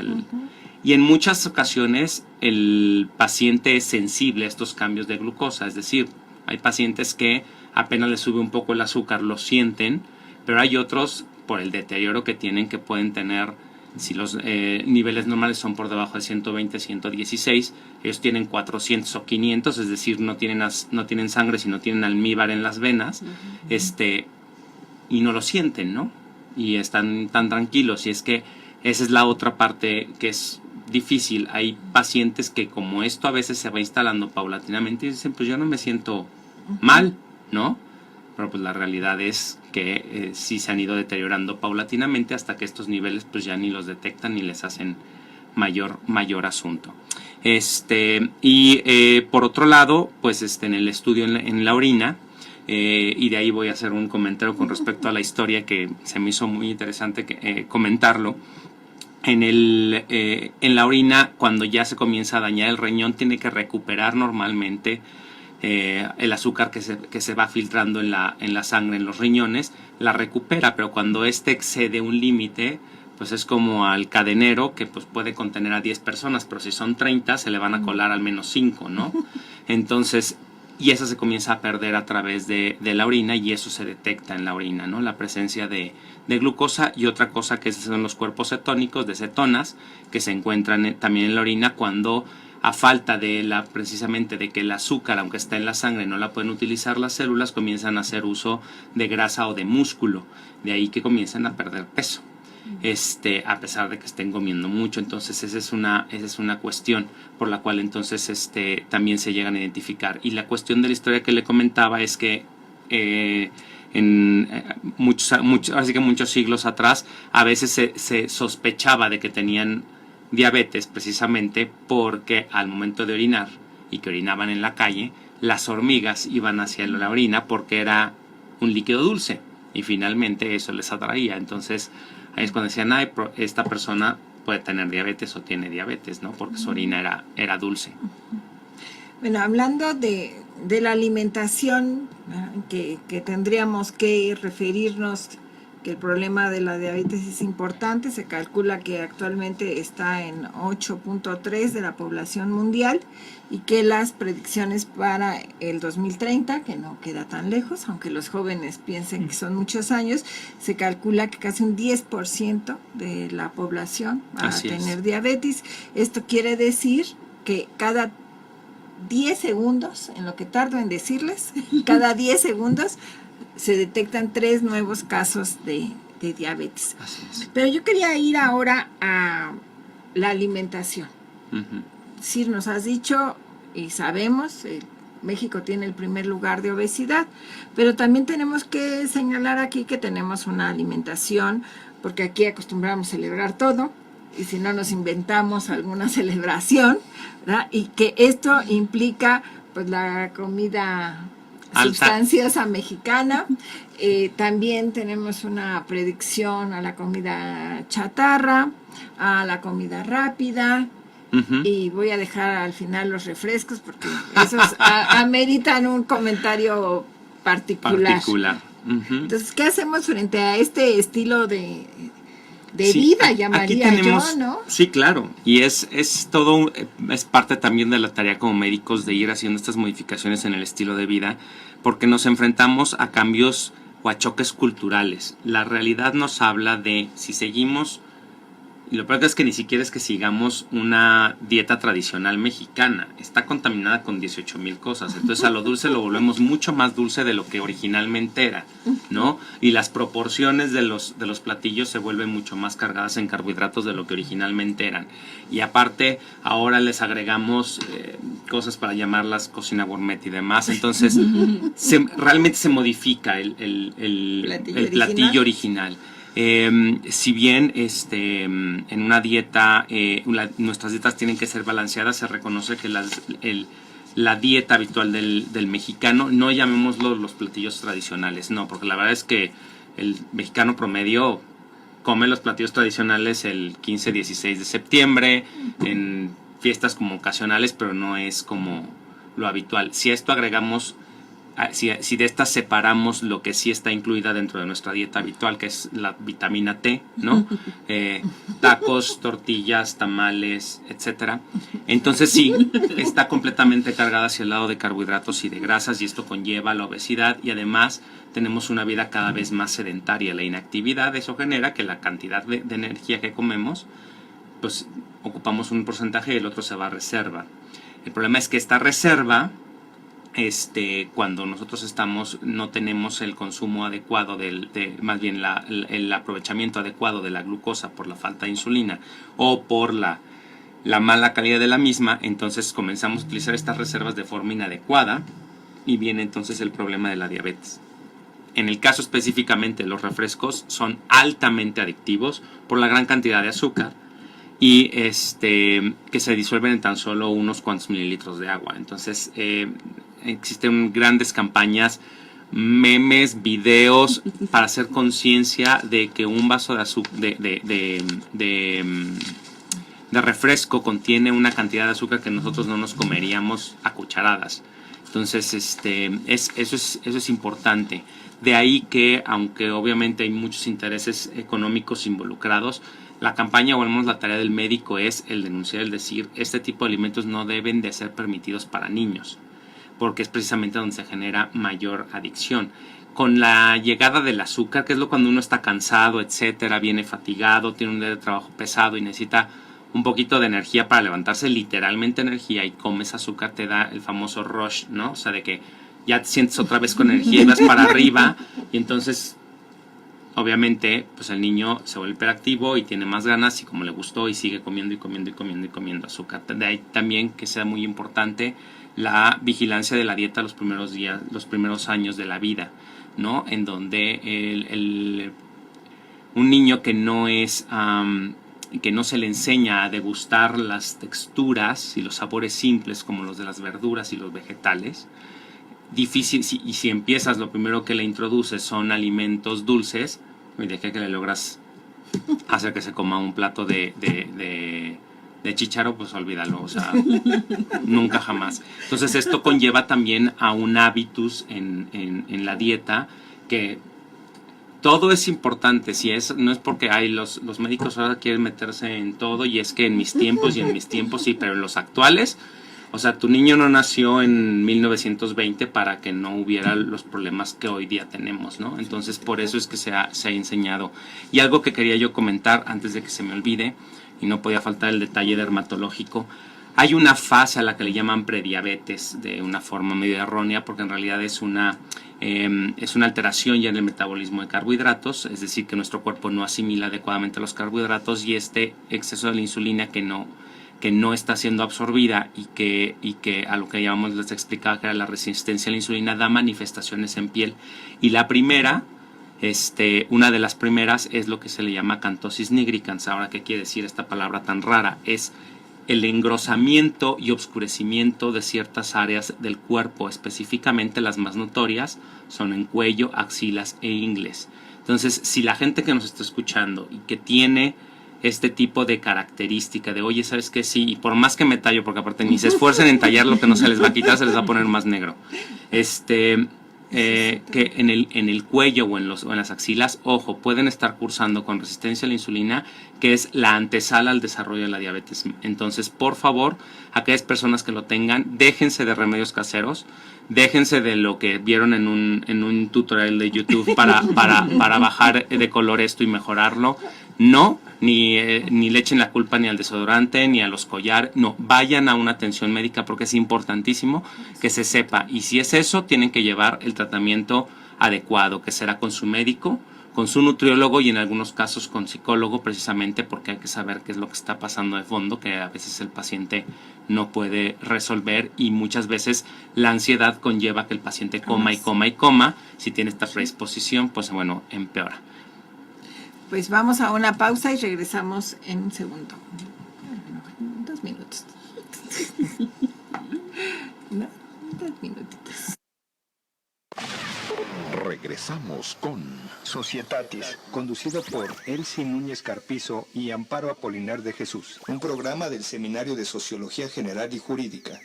Y en muchas ocasiones el paciente es sensible a estos cambios de glucosa, es decir, hay pacientes que apenas les sube un poco el azúcar, lo sienten, pero hay otros, por el deterioro que tienen, que pueden tener, si los niveles normales son por debajo de 120, 116, ellos tienen 400 o 500, es decir, no tienen sangre, sino tienen almíbar en las venas, y no lo sienten, ¿no? Y están tan tranquilos. Y es que esa es la otra parte que es difícil. Hay pacientes que, como esto a veces se va instalando paulatinamente, y dicen, pues yo no me siento mal, ¿no? Pero pues la realidad es que sí se han ido deteriorando paulatinamente hasta que estos niveles pues ya ni los detectan ni les hacen mayor asunto. Por otro lado, pues en el estudio en la orina, y de ahí voy a hacer un comentario con respecto a la historia que se me hizo muy interesante comentarlo. En la orina, cuando ya se comienza a dañar el riñón, tiene que recuperar normalmente el azúcar que se va filtrando en la sangre, en los riñones, la recupera, pero cuando excede un límite, pues es como al cadenero, que pues puede contener a 10 personas, pero si son 30 se le van a colar al menos 5, ¿no? Entonces, y eso se comienza a perder a través de la orina, y eso se detecta en la orina, ¿no? La presencia de glucosa. Y otra cosa que son los cuerpos cetónicos, de cetonas, que se encuentran también en la orina cuando, a falta precisamente de que el azúcar, aunque está en la sangre, no la pueden utilizar las células, comienzan a hacer uso de grasa o de músculo. De ahí que comienzan a perder peso, a pesar de que estén comiendo mucho. Entonces esa es una cuestión por la cual entonces también se llegan a identificar. Y la cuestión de la historia que le comentaba es que así que muchos siglos atrás, a veces se sospechaba de que tenían diabetes precisamente porque al momento de orinar, y que orinaban en la calle, las hormigas iban hacia la orina porque era un líquido dulce, y finalmente eso les atraía. Entonces ahí es cuando decían, esta persona puede tener diabetes o tiene diabetes, ¿no? Porque su orina era dulce. Bueno, hablando de la alimentación, que tendríamos que referirnos que el problema de la diabetes es importante. Se calcula que actualmente está en 8.3 de la población mundial, y que las predicciones para el 2030, que no queda tan lejos, aunque los jóvenes piensen que son muchos años, se calcula que casi un 10% de la población va a tener diabetes. Esto quiere decir que cada 10 segundos, en lo que tardo en decirles, cada 10 segundos se detectan 3 nuevos casos de diabetes. Pero yo quería ir ahora a la alimentación. Sí, nos has dicho y sabemos, México tiene el primer lugar de obesidad, pero también tenemos que señalar aquí que tenemos una alimentación, porque aquí acostumbramos a celebrar todo, y si no nos inventamos alguna celebración, ¿verdad? Y que esto implica pues la comida sustanciosa mexicana. También tenemos una predicción a la comida chatarra, a la comida rápida, y voy a dejar al final los refrescos porque esos ameritan un comentario particular. Entonces, ¿qué hacemos frente a este estilo de Sí, vida, aquí llamaría tenemos, yo, ¿no? Sí, claro, y es todo, es parte también de la tarea como médicos de ir haciendo estas modificaciones en el estilo de vida, porque nos enfrentamos a cambios o a choques culturales. La realidad nos habla de si seguimos, y lo peor es que ni siquiera es que sigamos una dieta tradicional mexicana, está contaminada con 18,000 cosas, entonces a lo dulce lo volvemos mucho más dulce de lo que originalmente era, ¿no? Y las proporciones de los platillos se vuelven mucho más cargadas en carbohidratos de lo que originalmente eran. Y aparte, ahora les agregamos cosas para llamarlas cocina gourmet y demás, entonces realmente se modifica el platillo original. Si bien en una dieta, nuestras dietas tienen que ser balanceadas, se reconoce que la dieta habitual del mexicano, no llamémoslo los platillos tradicionales, no, porque la verdad es que el mexicano promedio come los platillos tradicionales el 15-16 de septiembre, en fiestas como ocasionales, pero no es como lo habitual. Si a esto agregamos, si de estas separamos lo que sí está incluida dentro de nuestra dieta habitual, que es la vitamina T, ¿no? Tacos, tortillas, tamales, etcétera. Entonces sí, está completamente cargada hacia el lado de carbohidratos y de grasas, y esto conlleva la obesidad, y además tenemos una vida cada vez más sedentaria. La inactividad, eso genera que la cantidad de energía que comemos, pues ocupamos un porcentaje y el otro se va a reserva. El problema es que esta reserva, cuando nosotros no tenemos el consumo adecuado, más bien el aprovechamiento adecuado de la glucosa por la falta de insulina o por la mala calidad de la misma, entonces comenzamos a utilizar estas reservas de forma inadecuada y viene entonces el problema de la diabetes. En el caso específicamente, los refrescos son altamente adictivos por la gran cantidad de azúcar y que se disuelven en tan solo unos cuantos mililitros de agua. Entonces existen grandes campañas, memes, videos para hacer conciencia de que un vaso de refresco contiene una cantidad de azúcar que nosotros no nos comeríamos a cucharadas. Entonces eso es importante. De ahí que, aunque obviamente hay muchos intereses económicos involucrados, la campaña, o al menos la tarea del médico, es el denunciar, el decir, este tipo de alimentos no deben de ser permitidos para niños, porque es precisamente donde se genera mayor adicción. Con la llegada del azúcar, que es cuando uno está cansado, etcétera, viene fatigado, tiene un día de trabajo pesado y necesita un poquito de energía para levantarse, literalmente energía, y comes azúcar, te da el famoso rush, ¿no? O sea, de que ya te sientes otra vez con energía y vas para arriba, y entonces obviamente pues el niño se vuelve hiperactivo y tiene más ganas, y como le gustó, y sigue comiendo y comiendo y comiendo y comiendo azúcar. De ahí también que sea muy importante la vigilancia de la dieta los primeros días, los primeros años de la vida, ¿no? En donde un niño que no se le enseña a degustar las texturas y los sabores simples como los de las verduras y los vegetales, difícil, y si empiezas, lo primero que le introduces son alimentos dulces, y de que le logras hacer que se coma un plato de chícharo, pues olvídalo, o sea, nunca jamás. Entonces esto conlleva también a un hábitus en la dieta, que todo es importante. No es porque los médicos ahora quieren meterse en todo, y es que en mis tiempos sí, pero en los actuales, o sea, tu niño no nació en 1920 para que no hubiera los problemas que hoy día tenemos, ¿no? Entonces por eso es que se ha enseñado. Y algo que quería yo comentar antes de que se me olvide, y no podía faltar el detalle dermatológico, hay una fase a la que le llaman prediabetes de una forma medio errónea, porque en realidad es una alteración ya en el metabolismo de carbohidratos, es decir, que nuestro cuerpo no asimila adecuadamente los carbohidratos, y este exceso de la insulina que no está siendo absorbida y que a lo que llamamos, les explicaba que era la resistencia a la insulina, da manifestaciones en piel. Y la primera, una de las primeras es lo que se le llama acanthosis nigricans. Ahora, ¿qué quiere decir esta palabra tan rara? Es el engrosamiento y obscurecimiento de ciertas áreas del cuerpo, específicamente las más notorias son en cuello, axilas e ingles. Entonces, si la gente que nos está escuchando y que tiene este tipo de característica de, oye, ¿sabes qué? Sí, y por más que me tallo, porque aparte ni se esfuercen en tallar lo que no se les va a quitar, se les va a poner más negro. que en el cuello o en las axilas, ojo, pueden estar cursando con resistencia a la insulina, que es la antesala al desarrollo de la diabetes. Entonces, por favor, aquellas personas que lo tengan, déjense de remedios caseros, déjense de lo que vieron en un tutorial de YouTube para bajar de color esto y mejorarlo. No, ni le echen la culpa ni al desodorante, ni a los collares. No, vayan a una atención médica porque es importantísimo que se sepa. Y si es eso, tienen que llevar el tratamiento adecuado, que será con su médico, con su nutriólogo y en algunos casos con psicólogo, precisamente porque hay que saber qué es lo que está pasando de fondo, que a veces el paciente no puede resolver y muchas veces la ansiedad conlleva que el paciente coma y coma y coma. Si tiene esta predisposición, pues bueno, empeora. Pues vamos a una pausa y regresamos en un segundo. 2 minutos. ¿No? 2 minutitos. Regresamos con Societatis, conducido por Elsie Núñez Carpizo y Amparo Apolinar de Jesús, un programa del Seminario de Sociología General y Jurídica.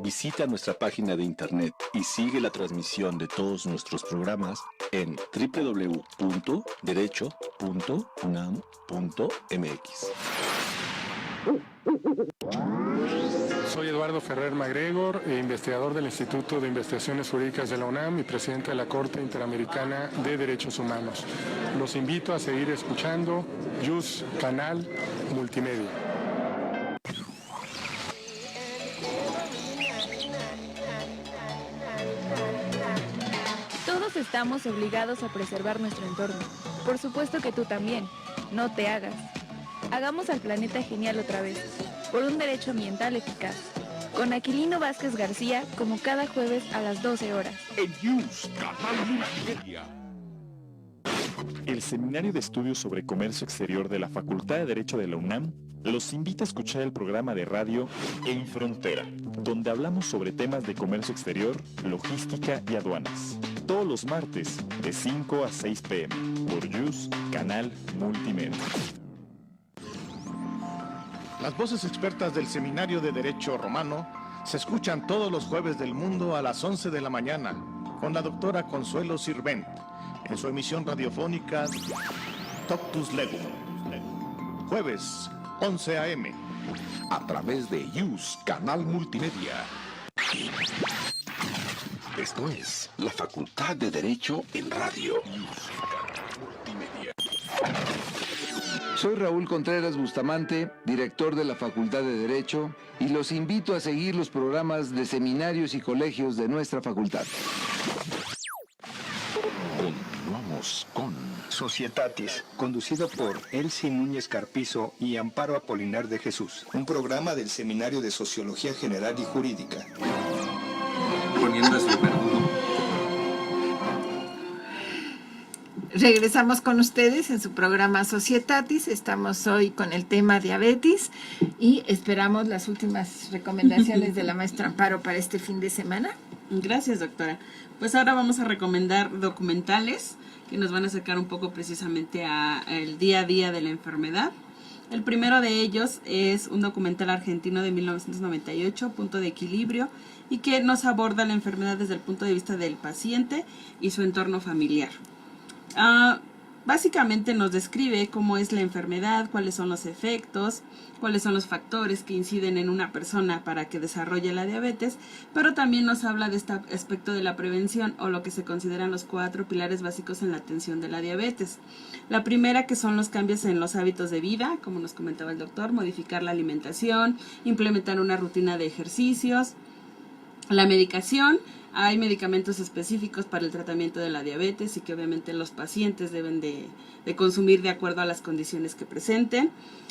Visita nuestra página de internet y sigue la transmisión de todos nuestros programas en www.derecho.unam.mx. Soy Eduardo Ferrer MacGregor, investigador del Instituto de Investigaciones Jurídicas de la UNAM y presidente de la Corte Interamericana de Derechos Humanos. Los invito a seguir escuchando JUS Canal Multimedia. Todos estamos obligados a preservar nuestro entorno. Por supuesto que tú también. No te hagas. Hagamos al planeta genial otra vez, por un derecho ambiental eficaz. Con Aquilino Vázquez García, como cada jueves a las 12 horas. en JUS Canal Multimedia. El Seminario de Estudios sobre Comercio Exterior de la Facultad de Derecho de la UNAM los invita a escuchar el programa de radio En Frontera, donde hablamos sobre temas de comercio exterior, logística y aduanas. Todos los martes, de 5 a 6 p.m., por JUS Canal Multimedia. Las voces expertas del Seminario de Derecho Romano se escuchan todos los jueves del mundo a las 11 de la mañana con la doctora Consuelo Sirvent en su emisión radiofónica Toctus Legum. Jueves, 11 a.m. A través de JUS Canal Multimedia. Esto es la Facultad de Derecho en radio. Soy Raúl Contreras Bustamante, director de la Facultad de Derecho, y los invito a seguir los programas de seminarios y colegios de nuestra facultad. Continuamos con Societatis, conducido por Elsie Núñez Carpizo y Amparo Apolinar de Jesús, un programa del Seminario de Sociología General y Jurídica. Poniendo eso, Regresamos con ustedes en su programa Societatis. Estamos hoy con el tema diabetes y esperamos las últimas recomendaciones de la maestra Amparo para este fin de semana. Gracias, doctora. Pues ahora vamos a recomendar documentales que nos van a acercar un poco precisamente al día a día de la enfermedad. El primero de ellos es un documental argentino de 1998, Punto de Equilibrio, y que nos aborda la enfermedad desde el punto de vista del paciente y su entorno familiar. Básicamente nos describe cómo es la enfermedad, cuáles son los efectos, cuáles son los factores que inciden en una persona para que desarrolle la diabetes, pero también nos habla de este aspecto de la prevención o lo que se consideran los 4 pilares básicos en la atención de la diabetes. La primera, que son los cambios en los hábitos de vida, como nos comentaba el doctor, modificar la alimentación, implementar una rutina de ejercicios, la medicación. Hay medicamentos específicos para el tratamiento de la diabetes y que obviamente los pacientes deben de consumir de acuerdo a las condiciones que presenten.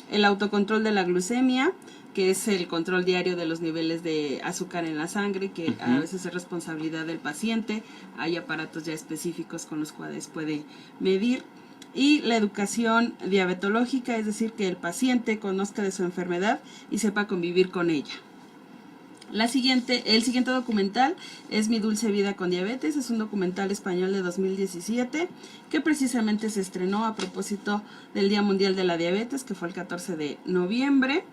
El autocontrol de la glucemia, que es el control diario de los niveles de azúcar en la sangre, que a veces es responsabilidad del paciente. Hay aparatos ya específicos con los cuales puede medir. Y la educación diabetológica, es decir, que el paciente conozca de su enfermedad y sepa convivir con ella. El siguiente documental es Mi Dulce Vida con Diabetes. Es un documental español de 2017 que precisamente se estrenó a propósito del Día Mundial de la Diabetes, que fue el 14 de noviembre.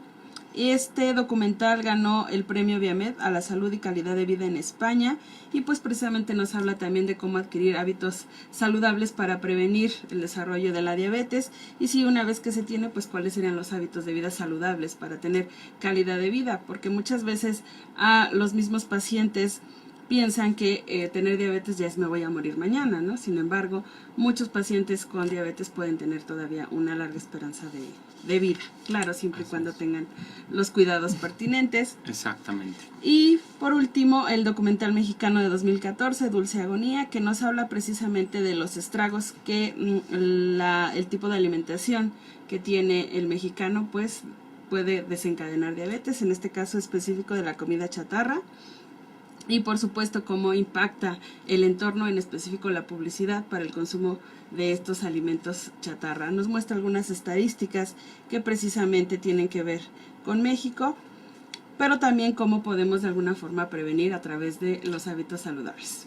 Y este documental ganó el premio Viamed a la salud y calidad de vida en España, y pues precisamente nos habla también de cómo adquirir hábitos saludables para prevenir el desarrollo de la diabetes, y si una vez que se tiene, pues cuáles serían los hábitos de vida saludables para tener calidad de vida, porque muchas veces a los mismos pacientes piensan que tener diabetes ya es me voy a morir mañana, ¿no? Sin embargo, muchos pacientes con diabetes pueden tener todavía una larga esperanza de vida, claro, siempre y cuando tengan los cuidados pertinentes. Exactamente. Y por último, el documental mexicano de 2014, Dulce Agonía, que nos habla precisamente de los estragos que el tipo de alimentación que tiene el mexicano pues puede desencadenar diabetes, en este caso específico de la comida chatarra. Y por supuesto cómo impacta el entorno, en específico la publicidad para el consumo de estos alimentos chatarra. Nos muestra algunas estadísticas que precisamente tienen que ver con México, pero también cómo podemos de alguna forma prevenir a través de los hábitos saludables.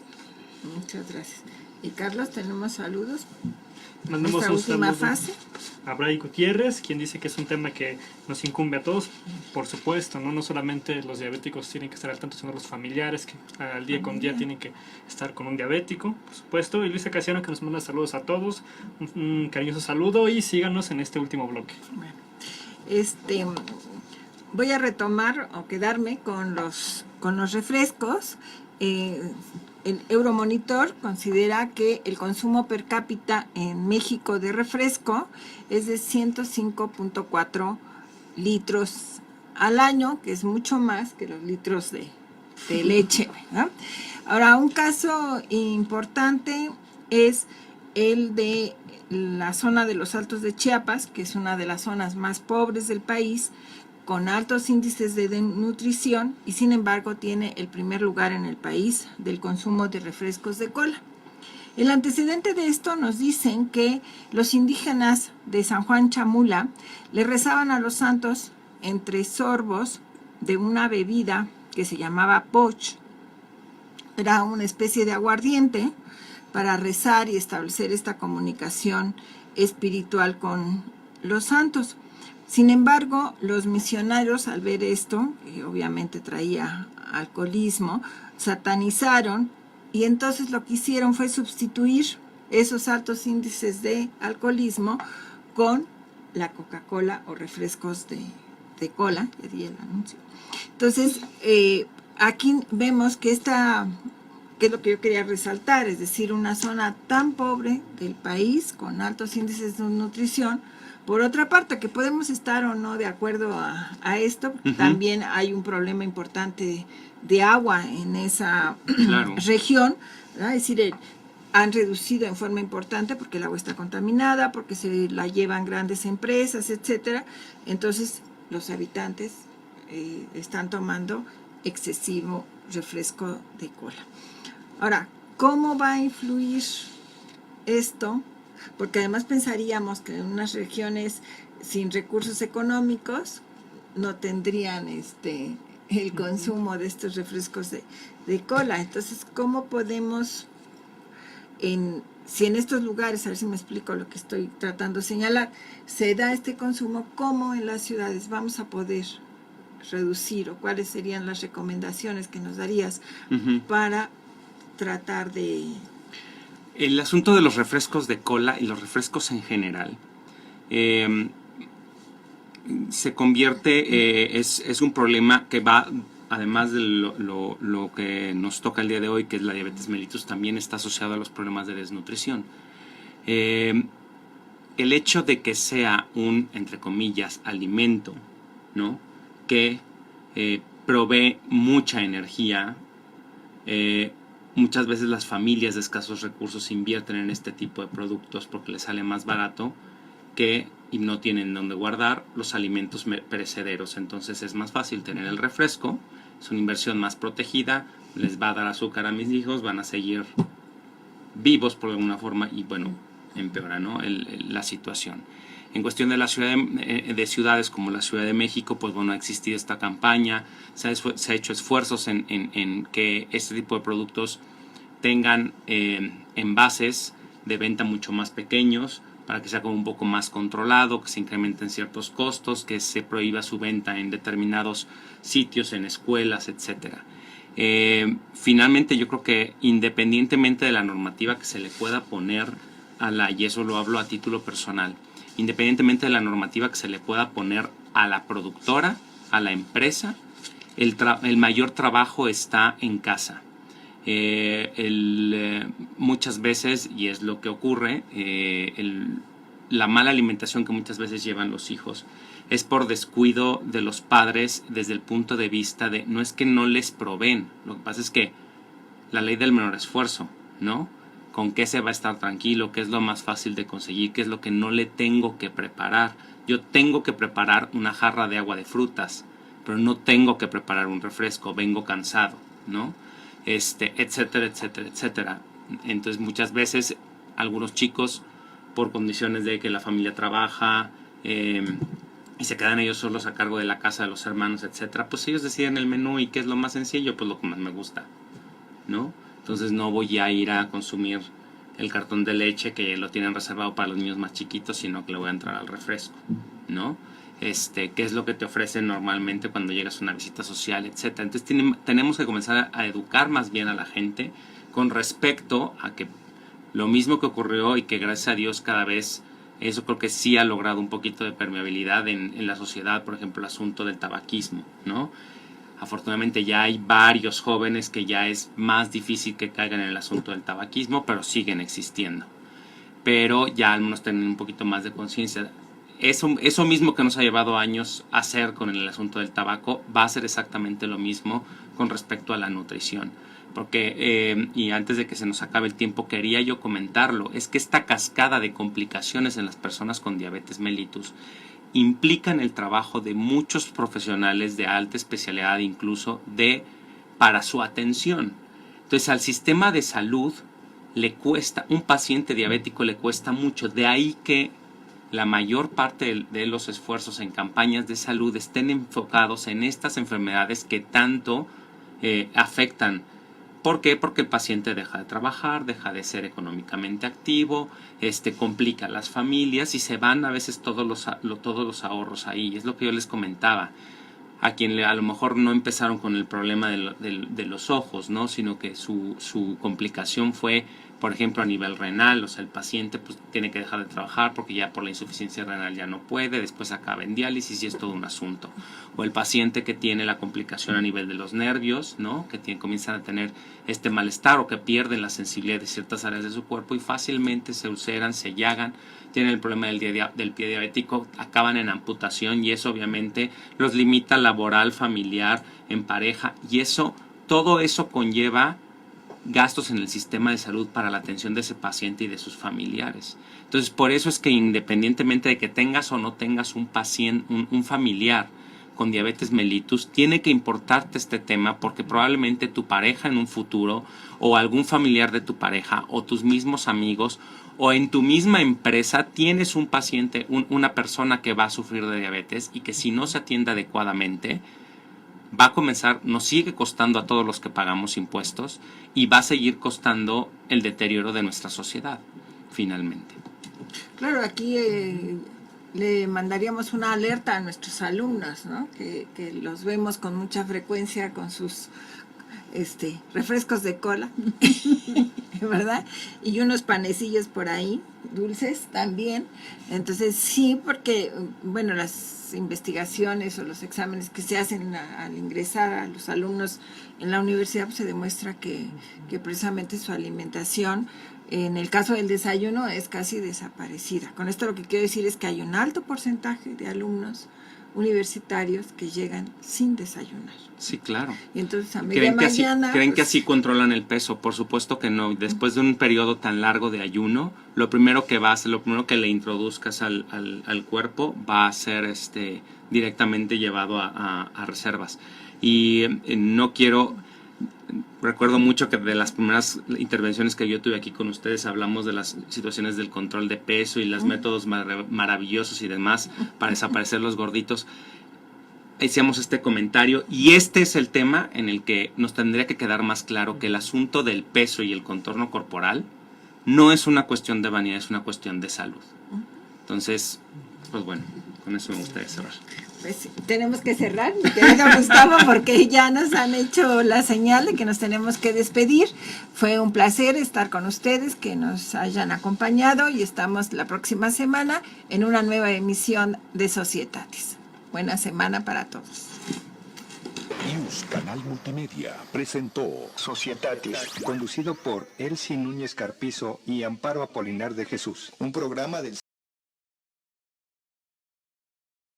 Muchas gracias. Y Carlos, tenemos saludos. Mandamos Nuestra un última saludo fase. a Bray Gutiérrez, quien dice que es un tema que nos incumbe a todos, por supuesto, no solamente los diabéticos tienen que estar al tanto, sino los familiares que al día con día tienen que estar con un diabético, por supuesto. Y Luisa Casiano, que nos manda saludos a todos, un cariñoso saludo, y síganos en este último bloque. Bueno, voy a retomar o quedarme con los refrescos. El Euromonitor considera que el consumo per cápita en México de refresco es de 105.4 litros al año, que es mucho más que los litros de leche, ¿no? Ahora, un caso importante es el de la zona de los Altos de Chiapas, que es una de las zonas más pobres del país, con altos índices de desnutrición, y sin embargo tiene el primer lugar en el país del consumo de refrescos de cola. El antecedente de esto nos dicen que los indígenas de San Juan Chamula le rezaban a los santos entre sorbos de una bebida que se llamaba poch. Era una especie de aguardiente para rezar y establecer esta comunicación espiritual con los santos. Sin embargo, los misioneros, al ver esto, que obviamente traía alcoholismo, satanizaron, y entonces lo que hicieron fue sustituir esos altos índices de alcoholismo con la Coca-Cola o refrescos de cola, que di el anuncio. Entonces, aquí vemos que que es lo que yo quería resaltar, es decir, una zona tan pobre del país, con altos índices de nutrición. Por otra parte, que podemos estar o no de acuerdo a esto, también hay un problema importante de agua en esa región, ¿verdad? Es decir, han reducido en forma importante porque el agua está contaminada, porque se la llevan grandes empresas, etcétera. Entonces, los habitantes están tomando excesivo refresco de cola. Ahora, ¿cómo va a influir esto? Porque además pensaríamos que en unas regiones sin recursos económicos no tendrían el consumo de estos refrescos de cola. Entonces, ¿cómo podemos, si en estos lugares, a ver si me explico lo que estoy tratando de señalar, se da este consumo, cómo en las ciudades vamos a poder reducir, o cuáles serían las recomendaciones que nos darías para tratar de... El asunto de los refrescos de cola y los refrescos en general se convierte, es un problema que va, además de lo que nos toca el día de hoy, que es la diabetes mellitus, también está asociado a los problemas de desnutrición. El hecho de que sea un, entre comillas, alimento, ¿no?, que provee mucha energía, muchas veces las familias de escasos recursos invierten en este tipo de productos porque les sale más barato y no tienen dónde guardar los alimentos perecederos. Entonces es más fácil tener el refresco, es una inversión más protegida, les va a dar azúcar a mis hijos, van a seguir vivos por alguna forma y bueno, empeora, ¿no?, la situación. En cuestión de la de ciudades como la Ciudad de México, pues bueno, ha existido esta campaña, se ha hecho esfuerzos en que este tipo de productos tengan envases de venta mucho más pequeños, para que sea como un poco más controlado, que se incrementen ciertos costos, que se prohíba su venta en determinados sitios, en escuelas, etcétera. Finalmente yo creo que independientemente de la normativa que se le pueda poner y eso lo hablo a título personal, independientemente de la normativa que se le pueda poner a la productora, a la empresa, el mayor trabajo está en casa. Muchas veces, y es lo que ocurre, la mala alimentación que muchas veces llevan los hijos es por descuido de los padres desde el punto de vista de, no es que no les proveen, lo que pasa es que la ley del menor esfuerzo, ¿no? ¿Con qué se va a estar tranquilo? ¿Qué es lo más fácil de conseguir? ¿Qué es lo que no le tengo que preparar? Yo tengo que preparar una jarra de agua de frutas, pero no tengo que preparar un refresco, vengo cansado, ¿no? Etcétera, etcétera, etcétera. Entonces muchas veces algunos chicos, por condiciones de que la familia trabaja y se quedan ellos solos a cargo de la casa de los hermanos, etcétera, pues ellos deciden el menú y qué es lo más sencillo, pues lo que más me gusta, ¿no? Entonces no voy a ir a consumir el cartón de leche que lo tienen reservado para los niños más chiquitos, sino que le voy a entrar al refresco, ¿no? ¿Qué es lo que te ofrecen normalmente cuando llegas a una visita social, etcétera? Entonces tenemos que comenzar a educar más bien a la gente con respecto a que lo mismo que ocurrió y que gracias a Dios cada vez eso creo que sí ha logrado un poquito de permeabilidad en la sociedad, por ejemplo el asunto del tabaquismo, ¿no? Afortunadamente ya hay varios jóvenes que ya es más difícil que caigan en el asunto del tabaquismo, pero siguen existiendo. Pero ya al menos tienen un poquito más de conciencia. Eso mismo que nos ha llevado años a hacer con el asunto del tabaco, va a ser exactamente lo mismo con respecto a la nutrición. Porque, y antes de que se nos acabe el tiempo, quería yo comentarlo, es que esta cascada de complicaciones en las personas con diabetes mellitus implican el trabajo de muchos profesionales de alta especialidad, incluso para su atención. Entonces al sistema de salud le cuesta, un paciente diabético le cuesta mucho, de ahí que la mayor parte de los esfuerzos en campañas de salud estén enfocados en estas enfermedades que tanto afectan. ¿Por qué? Porque el paciente deja de trabajar, deja de ser económicamente activo, complica a las familias y se van a veces todos los ahorros ahí. Es lo que yo les comentaba. A quien a lo mejor no empezaron con el problema de los ojos, ¿no? Sino que su complicación fue, por ejemplo, a nivel renal. O sea, el paciente pues, tiene que dejar de trabajar porque ya por la insuficiencia renal ya no puede, después acaba en diálisis y es todo un asunto. O el paciente que tiene la complicación a nivel de los nervios, ¿no? Que comienzan a tener este malestar o que pierden la sensibilidad de ciertas áreas de su cuerpo y fácilmente se ulceran, se llagan, tienen el problema del pie diabético, acaban en amputación y eso obviamente los limita laboral, familiar, en pareja y todo eso conlleva gastos en el sistema de salud para la atención de ese paciente y de sus familiares. Entonces por eso es que independientemente de que tengas o no tengas un paciente, un familiar con diabetes mellitus, tiene que importarte este tema porque probablemente tu pareja en un futuro o algún familiar de tu pareja o tus mismos amigos o en tu misma empresa tienes un paciente, una persona que va a sufrir de diabetes y que si no se atiende adecuadamente va a comenzar, nos sigue costando a todos los que pagamos impuestos y va a seguir costando el deterioro de nuestra sociedad, finalmente. Claro, aquí le mandaríamos una alerta a nuestros alumnos, ¿no? Que los vemos con mucha frecuencia con sus refrescos de cola, ¿verdad? Y unos panecillos por ahí, dulces también. Entonces sí, porque, bueno, las investigaciones o los exámenes que se hacen al ingresar a los alumnos en la universidad, pues se demuestra que precisamente su alimentación, en el caso del desayuno, es casi desaparecida. Con esto lo que quiero decir es que hay un alto porcentaje de alumnos universitarios que llegan sin desayunar. Sí, claro. Y entonces a media mañana... ¿Creen que así controlan el peso? Por supuesto que no. Después de un periodo tan largo de ayuno, lo primero que le introduzcas al cuerpo va a ser directamente llevado a reservas. Y no quiero... Recuerdo mucho que de las primeras intervenciones que yo tuve aquí con ustedes hablamos de las situaciones del control de peso y los métodos maravillosos y demás para desaparecer los gorditos. Hicimos este comentario y este es el tema en el que nos tendría que quedar más claro que el asunto del peso y el contorno corporal no es una cuestión de vanidad, es una cuestión de salud. Entonces, pues bueno, con eso me gustaría cerrar. Pues tenemos que cerrar, mi querido Gustavo, porque ya nos han hecho la señal de que nos tenemos que despedir. Fue un placer estar con ustedes, que nos hayan acompañado, y estamos la próxima semana en una nueva emisión de Societatis. Buena semana para todos. News Canal Multimedia presentó Societatis, conducido por Elsie Núñez Carpizo y Amparo Apolinar de Jesús, un programa del